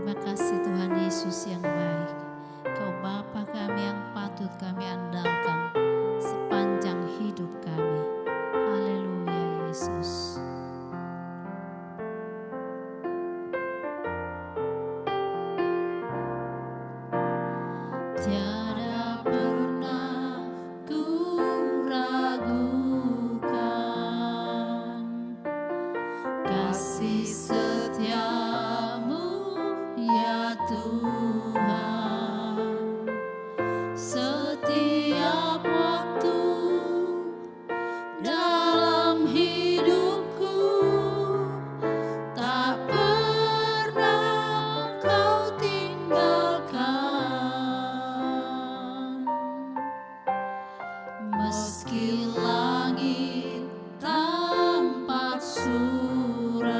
Terima kasih Tuhan Yesus yang baik. Kau Bapa kami yang patut kami andalkan sepanjang hidup kami. Haleluya Yesus. Tiada pernah ku ragukan kasih setiamu ya Tuhan. Setiap waktu dalam hidupku tak pernah kau tinggalkan. Meski langit tampak suram,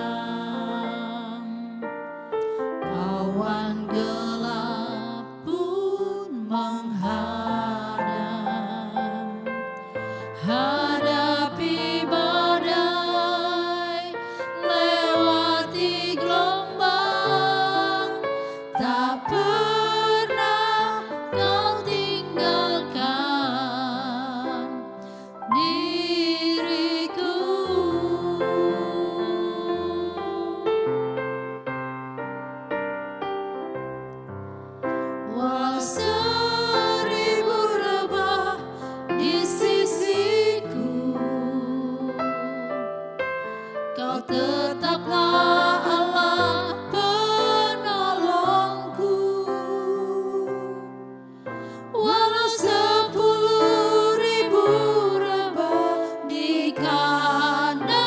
awan gelap pun menghadang, hadapi badai, lewati gelombang, tak pernah kau tinggalkan diriku. Walau seribu rebah di sisiku, kau tetaplah Allah penolongku. Walau 10.000 rebah di kananku,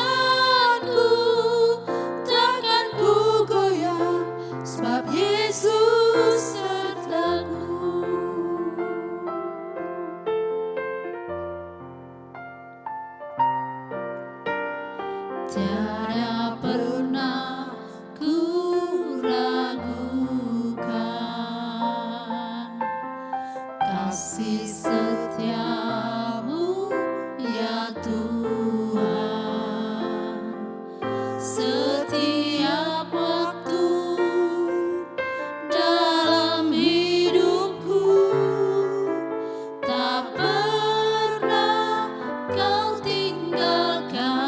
takkan ku goyah, sebab Yesus sertaku. Tiada pernah ku ragukan kasih setiamu ya Tuhan. Setiap waktu dalam hidupku tak pernah kau tinggalkan.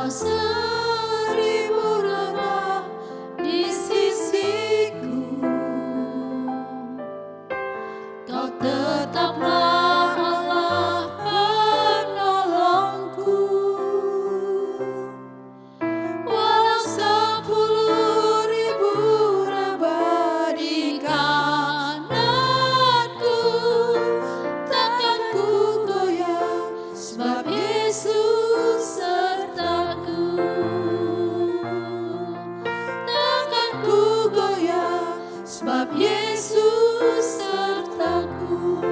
seribu rebah di sisiku, Kau tetaplah Allah penolongku. Walau 10.000 rebah di kananku, takkan ku goyah, sebab Yesus sertaku. Takkan ku goyah, sebab Yesus sertaku.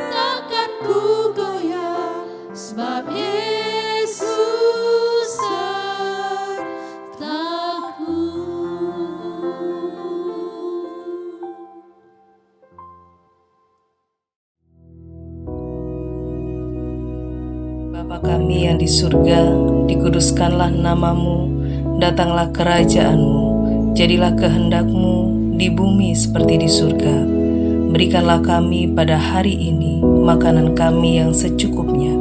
Takkan ku goyah, sebab Yesus sertaku. Bapa kami yang di surga, dikuduskanlah namamu, datanglah kerajaanmu, jadilah kehendak-Mu di bumi seperti di surga. Berikanlah kami pada hari ini makanan kami yang secukupnya,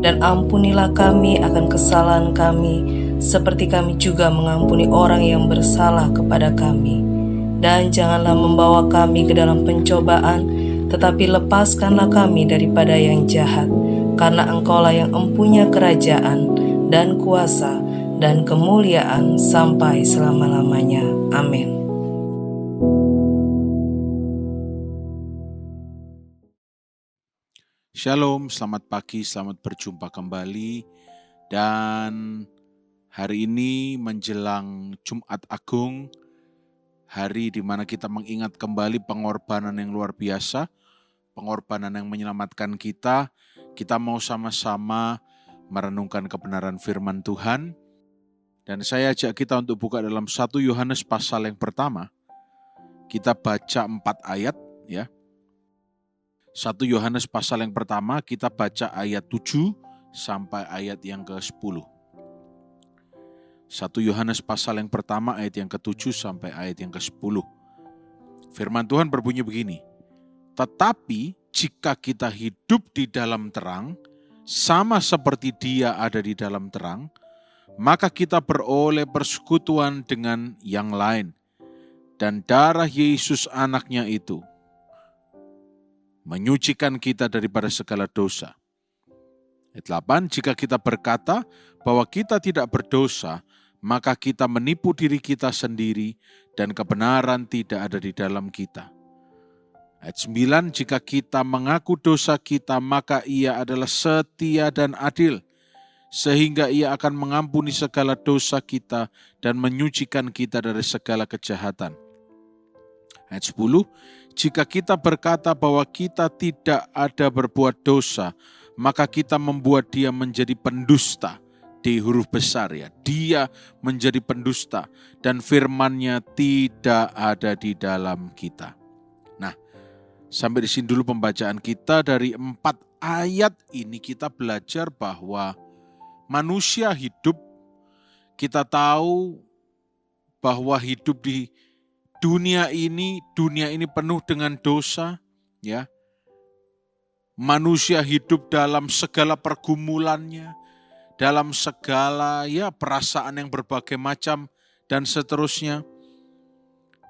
dan ampunilah kami akan kesalahan kami, seperti kami juga mengampuni orang yang bersalah kepada kami. Dan janganlah membawa kami ke dalam pencobaan, tetapi lepaskanlah kami daripada yang jahat. Karena Engkaulah yang empunya kerajaan dan kuasa dan kemuliaan sampai selama-lamanya. Amin. Shalom, selamat pagi, selamat berjumpa kembali. Dan hari ini menjelang Jumat Agung, hari di mana kita mengingat kembali pengorbanan yang luar biasa, pengorbanan yang menyelamatkan kita. Kita mau sama-sama merenungkan kebenaran firman Tuhan. Dan saya ajak kita untuk buka dalam 1 Yohanes pasal yang pertama. Kita baca 4 ayat ya. 1 Yohanes pasal yang pertama kita baca ayat 7 sampai ayat yang ke-10. 1 Yohanes pasal yang pertama ayat yang ke-7 sampai ayat yang ke-10. Firman Tuhan berbunyi begini. Tetapi jika kita hidup di dalam terang, sama seperti Dia ada di dalam terang, maka kita beroleh persekutuan dengan yang lain. Dan darah Yesus anaknya itu menyucikan kita daripada segala dosa. Ayat 8, jika kita berkata bahwa kita tidak berdosa, maka kita menipu diri kita sendiri dan kebenaran tidak ada di dalam kita. Ayat 9, jika kita mengaku dosa kita, maka Ia adalah setia dan adil, sehingga Ia akan mengampuni segala dosa kita dan menyucikan kita dari segala kejahatan. Ayat 10, jika kita berkata bahwa kita tidak ada berbuat dosa, maka kita membuat Dia menjadi pendusta, di huruf besar ya, Dia menjadi pendusta, dan firman-Nya tidak ada di dalam kita. Nah, sampai di sini dulu pembacaan kita. Dari 4 ayat ini kita belajar bahwa manusia hidup, kita tahu bahwa hidup di dunia ini penuh dengan dosa, ya. Manusia hidup dalam segala pergumulannya, dalam segala perasaan yang berbagai macam dan seterusnya.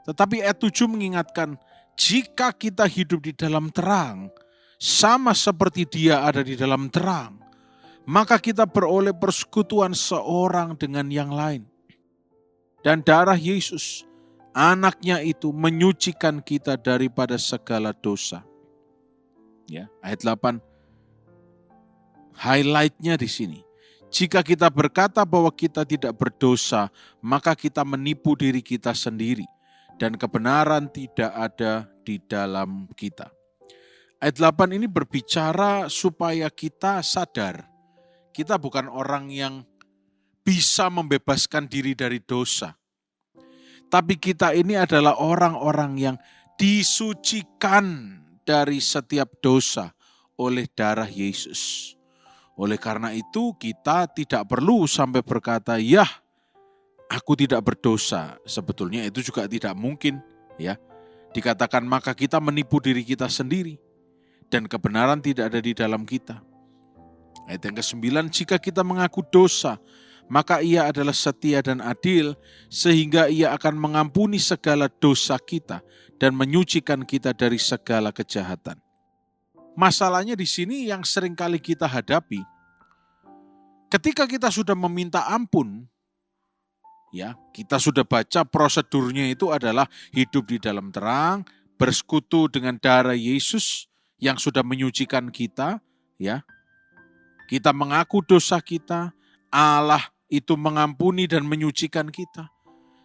Tetapi ayat 7 mengingatkan, jika kita hidup di dalam terang, sama seperti Dia ada di dalam terang, maka kita beroleh persekutuan seorang dengan yang lain. Dan darah Yesus, anaknya itu menyucikan kita daripada segala dosa. Ya, ayat 8, highlight-nya di sini. Jika kita berkata bahwa kita tidak berdosa, maka kita menipu diri kita sendiri, dan kebenaran tidak ada di dalam kita. Ayat 8 ini berbicara supaya kita sadar, kita bukan orang yang bisa membebaskan diri dari dosa. Tapi kita ini adalah orang-orang yang disucikan dari setiap dosa oleh darah Yesus. Oleh karena itu kita tidak perlu sampai berkata, "Yah, aku tidak berdosa." Sebetulnya itu juga tidak mungkin, ya. Dikatakan maka kita menipu diri kita sendiri dan kebenaran tidak ada di dalam kita. Ayat yang ke-9, jika kita mengaku dosa, maka ia adalah setia dan adil, sehingga ia akan mengampuni segala dosa kita dan menyucikan kita dari segala kejahatan. Masalahnya di sini yang sering kali kita hadapi, ketika kita sudah meminta ampun, ya, kita sudah baca prosedurnya itu adalah hidup di dalam terang, bersekutu dengan darah Yesus yang sudah menyucikan kita, ya. Kita mengaku dosa kita, Allah itu mengampuni dan menyucikan kita.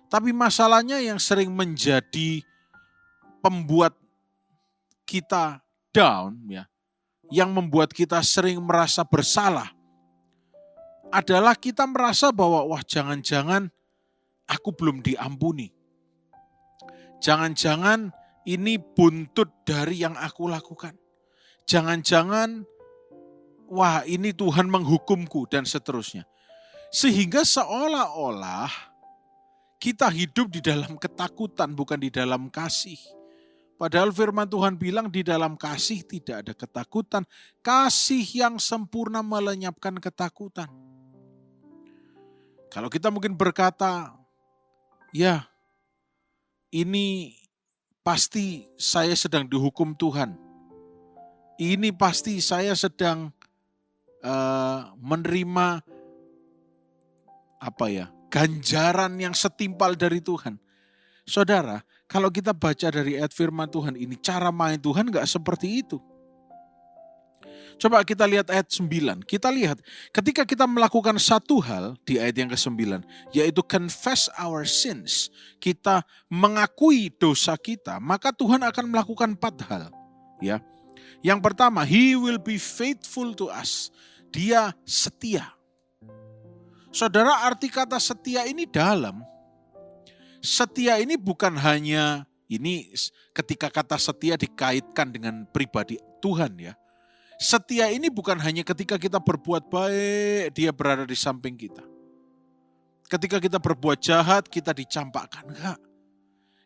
Tapi masalahnya yang sering menjadi pembuat kita down, ya, yang membuat kita sering merasa bersalah, adalah kita merasa bahwa wah, jangan-jangan aku belum diampuni. Jangan-jangan ini buntut dari yang aku lakukan. Jangan-jangan wah, ini Tuhan menghukumku dan seterusnya. Sehingga seolah-olah kita hidup di dalam ketakutan, bukan di dalam kasih. Padahal firman Tuhan bilang di dalam kasih tidak ada ketakutan. Kasih yang sempurna melenyapkan ketakutan. Kalau kita mungkin berkata, ya ini pasti saya sedang dihukum Tuhan. Ini pasti saya sedang menerima ganjaran yang setimpal dari Tuhan. Saudara, kalau kita baca dari ayat firman Tuhan ini, cara main Tuhan gak seperti itu. Coba kita lihat ayat 9. Kita lihat ketika kita melakukan satu hal di ayat yang ke-9, yaitu confess our sins, kita mengakui dosa kita, maka Tuhan akan melakukan 4 hal. Ya. Yang pertama, He will be faithful to us. Dia setia. Saudara, arti kata setia ini dalam. Setia ini bukan hanya, ini ketika kata setia dikaitkan dengan pribadi Tuhan, ya. Setia ini bukan hanya ketika kita berbuat baik, dia berada di samping kita. Ketika kita berbuat jahat, kita dicampakkan. Enggak.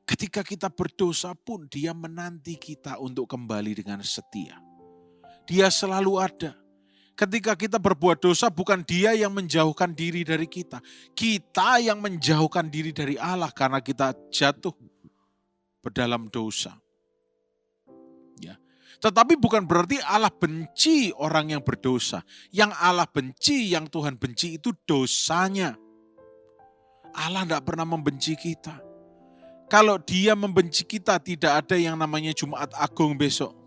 Ketika kita berdosa pun, dia menanti kita untuk kembali dengan setia. Dia selalu ada. Ketika kita berbuat dosa, bukan dia yang menjauhkan diri dari kita. Kita yang menjauhkan diri dari Allah karena kita jatuh ke dalam dosa. Ya. Tetapi bukan berarti Allah benci orang yang berdosa. Yang Allah benci, yang Tuhan benci itu dosanya. Allah tidak pernah membenci kita. Kalau dia membenci kita, tidak ada yang namanya Jumat Agung besok.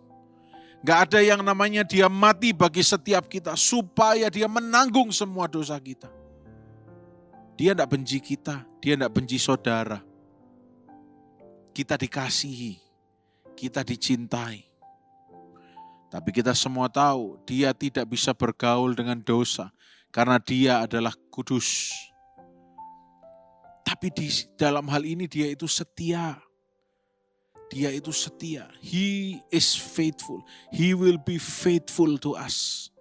Gak ada yang namanya dia mati bagi setiap kita supaya dia menanggung semua dosa kita. Dia tidak benci kita, dia tidak benci saudara. Kita dikasihi, kita dicintai. Tapi kita semua tahu dia tidak bisa bergaul dengan dosa karena dia adalah kudus. Tapi di dalam hal ini dia itu setia. Dia itu setia. He is faithful. He will be faithful to us.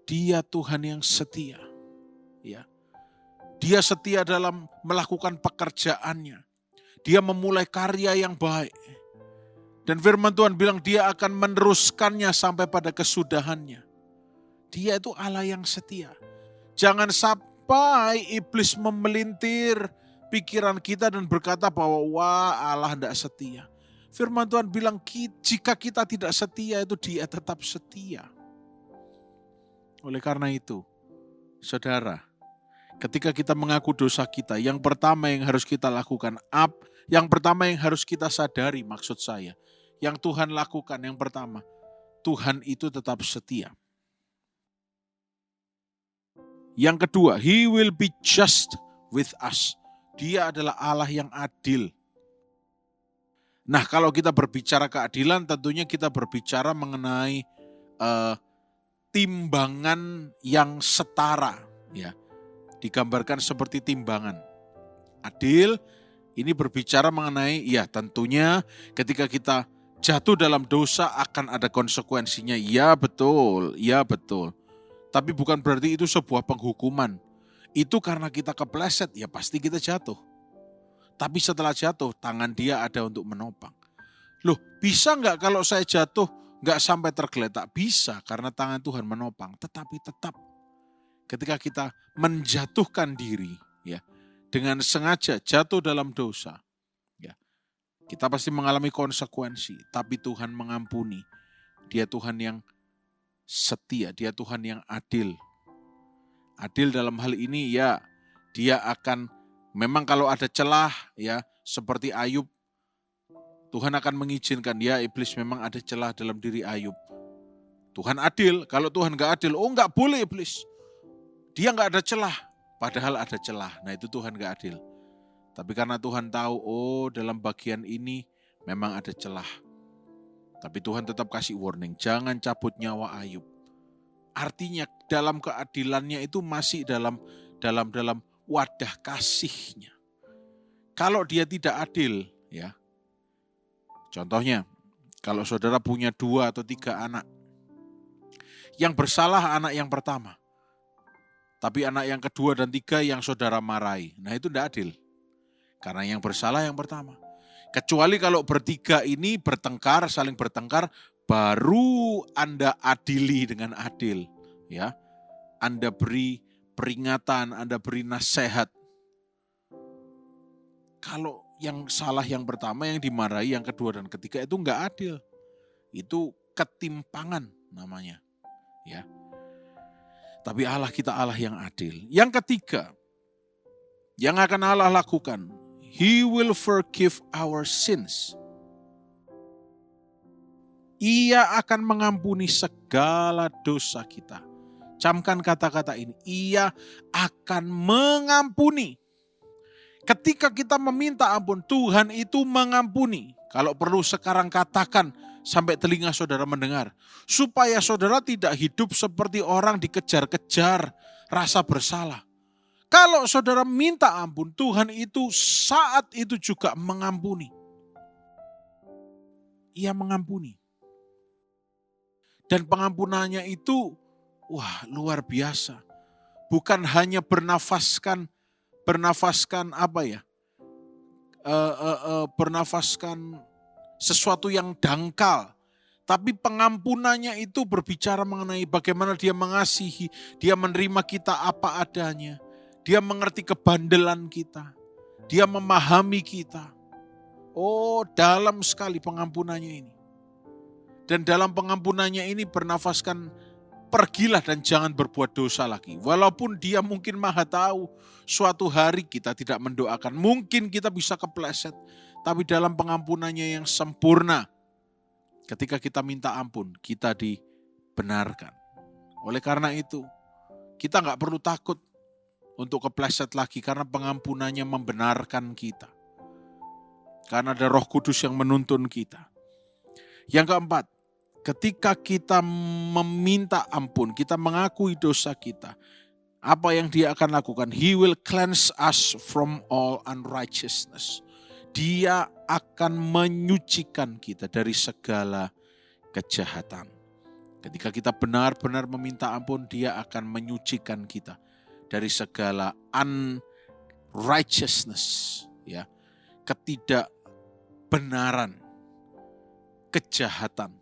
Dia Tuhan yang setia. Ya. Dia setia dalam melakukan pekerjaannya. Dia memulai karya yang baik. Dan firman Tuhan bilang dia akan meneruskannya sampai pada kesudahannya. Dia itu Allah yang setia. Jangan sampai iblis memelintir pikiran kita dan berkata bahwa wah, Allah tidak setia. Firman Tuhan bilang jika kita tidak setia itu dia tetap setia. Oleh karena itu, saudara, ketika kita mengaku dosa kita, yang pertama yang harus kita lakukan, yang pertama yang harus kita sadari maksud saya, yang Tuhan lakukan yang pertama, Tuhan itu tetap setia. Yang kedua, He will be just with us. Dia adalah Allah yang adil. Nah, kalau kita berbicara keadilan, tentunya kita berbicara mengenai timbangan yang setara, ya. Digambarkan seperti timbangan. Adil, ini berbicara mengenai, ya tentunya ketika kita jatuh dalam dosa akan ada konsekuensinya. Ya betul, ya betul. Tapi bukan berarti itu sebuah penghukuman. Itu karena kita kepleset, ya pasti kita jatuh. Tapi setelah jatuh, tangan dia ada untuk menopang. Loh, bisa nggak kalau saya jatuh, nggak sampai tergeletak, bisa karena tangan Tuhan menopang. Tetapi tetap ketika kita menjatuhkan diri, ya, dengan sengaja jatuh dalam dosa, ya, kita pasti mengalami konsekuensi. Tapi Tuhan mengampuni. Dia Tuhan yang setia, dia Tuhan yang adil. Adil dalam hal ini, ya, dia akan, memang kalau ada celah, ya, seperti Ayub, Tuhan akan mengizinkan, ya, iblis memang ada celah dalam diri Ayub. Tuhan adil. Kalau Tuhan gak adil, gak boleh iblis. Dia gak ada celah, padahal ada celah. Nah, itu Tuhan gak adil. Tapi karena Tuhan tahu, dalam bagian ini memang ada celah. Tapi Tuhan tetap kasih warning, jangan cabut nyawa Ayub. Artinya dalam keadilannya itu masih dalam wadah kasihnya. Kalau dia tidak adil, ya. Contohnya, kalau saudara punya 2 atau 3 anak. Yang bersalah anak yang pertama. Tapi anak yang kedua dan 3 yang saudara marahi. Nah, itu tidak adil. Karena yang bersalah yang pertama. Kecuali kalau bertiga ini bertengkar, saling bertengkar, baru Anda adili dengan adil. Ya, Anda beri peringatan, Anda beri nasihat. Kalau yang salah yang pertama, yang dimarahi, yang kedua dan ketiga itu enggak adil. Itu ketimpangan namanya. Ya. Tapi Allah kita Allah yang adil. Yang ketiga, yang akan Allah lakukan, He will forgive our sins. Ia akan mengampuni segala dosa kita. Camkan kata-kata ini. Ia akan mengampuni. Ketika kita meminta ampun, Tuhan itu mengampuni. Kalau perlu sekarang katakan sampai telinga saudara mendengar. Supaya saudara tidak hidup seperti orang dikejar-kejar rasa bersalah. Kalau saudara minta ampun, Tuhan itu saat itu juga mengampuni. Ia mengampuni. Dan pengampunannya itu, wah, luar biasa. Bukan hanya bernafaskan sesuatu yang dangkal. Tapi pengampunannya itu berbicara mengenai bagaimana dia mengasihi, dia menerima kita apa adanya. Dia mengerti kebandelan kita. Dia memahami kita. Dalam sekali pengampunannya ini. Dan dalam pengampunannya ini bernafaskan, pergilah dan jangan berbuat dosa lagi. Walaupun dia mungkin maha tahu, suatu hari kita tidak mendoakan. Mungkin kita bisa kepleset. Tapi dalam pengampunannya yang sempurna, ketika kita minta ampun, kita dibenarkan. Oleh karena itu, kita gak perlu takut untuk kepleset lagi karena pengampunannya membenarkan kita. Karena ada Roh Kudus yang menuntun kita. Yang keempat, ketika kita meminta ampun, kita mengakui dosa kita, apa yang Dia akan lakukan? He will cleanse us from all unrighteousness. Dia akan menyucikan kita dari segala kejahatan. Ketika kita benar-benar meminta ampun, Dia akan menyucikan kita dari segala unrighteousness, ya, ketidakbenaran, kejahatan.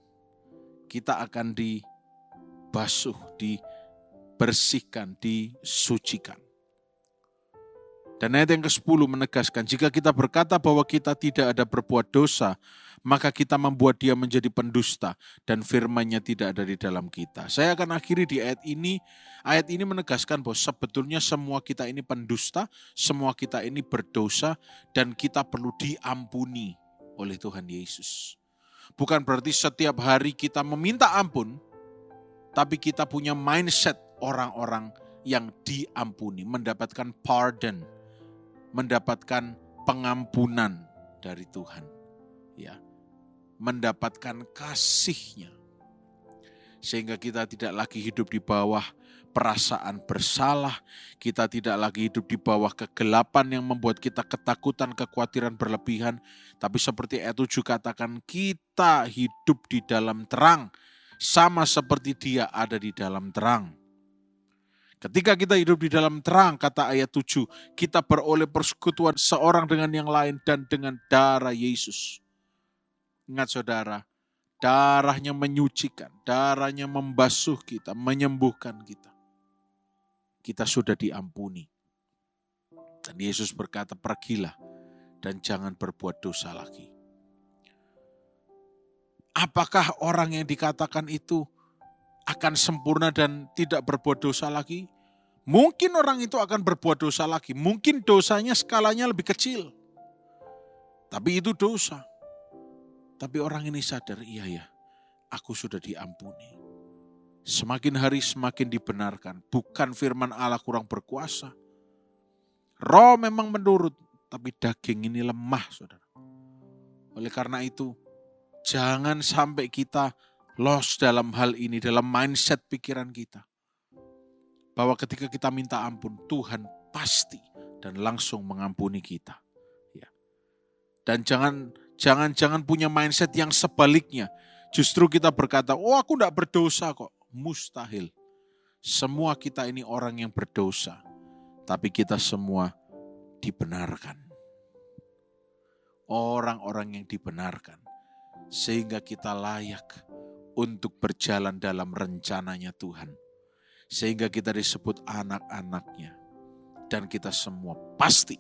Kita akan dibasuh, dibersihkan, disucikan. Dan ayat yang ke-10 menegaskan, jika kita berkata bahwa kita tidak ada berbuat dosa, maka kita membuat Dia menjadi pendusta dan firman-Nya tidak ada di dalam kita. Saya akan akhiri di ayat ini. Ayat ini menegaskan bahwa sebetulnya semua kita ini pendusta, semua kita ini berdosa, dan kita perlu diampuni oleh Tuhan Yesus. Bukan berarti setiap hari kita meminta ampun, tapi kita punya mindset orang-orang yang diampuni, mendapatkan pardon, mendapatkan pengampunan dari Tuhan. Ya, mendapatkan kasih-Nya. Sehingga kita tidak lagi hidup di bawah perasaan bersalah, kita tidak lagi hidup di bawah kegelapan yang membuat kita ketakutan, kekhawatiran berlebihan. Tapi seperti ayat 7 katakan, kita hidup di dalam terang, sama seperti Dia ada di dalam terang. Ketika kita hidup di dalam terang, kata ayat 7, kita beroleh persekutuan seorang dengan yang lain dan dengan darah Yesus. Ingat saudara, Darahnya menyucikan, darahnya membasuh kita, menyembuhkan kita. Kita sudah diampuni. Dan Yesus berkata, pergilah dan jangan berbuat dosa lagi. Apakah orang yang dikatakan itu akan sempurna dan tidak berbuat dosa lagi? Mungkin orang itu akan berbuat dosa lagi. Mungkin dosanya skalanya lebih kecil. Tapi itu dosa. Tapi orang ini sadar, iya ya, aku sudah diampuni. Semakin hari semakin dibenarkan. Bukan firman Allah kurang berkuasa. Roh memang menurut, tapi daging ini lemah, saudara. Oleh karena itu, jangan sampai kita lost dalam hal ini, dalam mindset pikiran kita. Bahwa ketika kita minta ampun, Tuhan pasti dan langsung mengampuni kita. Ya. Dan jangan punya mindset yang sebaliknya. Justru kita berkata, oh aku tidak berdosa kok. Mustahil. Semua kita ini orang yang berdosa. Tapi kita semua dibenarkan. Orang-orang yang dibenarkan. Sehingga kita layak untuk berjalan dalam rencananya Tuhan. Sehingga kita disebut anak-anaknya. Dan kita semua pasti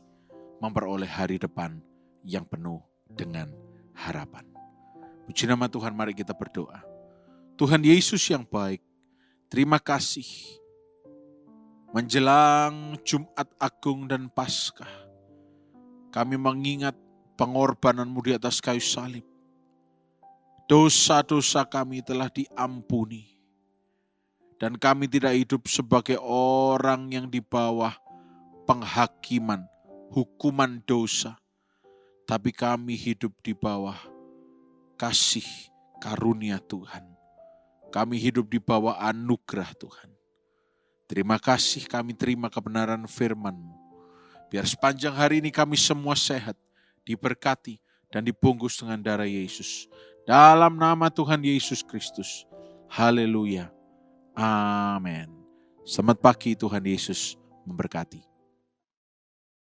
memperoleh hari depan yang penuh dengan harapan. Puji nama Tuhan, mari kita berdoa. Tuhan Yesus yang baik, terima kasih. Menjelang Jumat Agung dan Paskah, kami mengingat pengorbanan-Mu di atas kayu salib. Dosa-dosa kami telah diampuni. Dan kami tidak hidup sebagai orang yang di bawah penghakiman, hukuman dosa. Tapi kami hidup di bawah kasih karunia Tuhan. Kami hidup di bawah anugerah Tuhan. Terima kasih kami terima kebenaran firman-Mu. Biar sepanjang hari ini kami semua sehat, diberkati dan dibungkus dengan darah Yesus. Dalam nama Tuhan Yesus Kristus. Haleluya. Amin. Selamat pagi, Tuhan Yesus memberkati.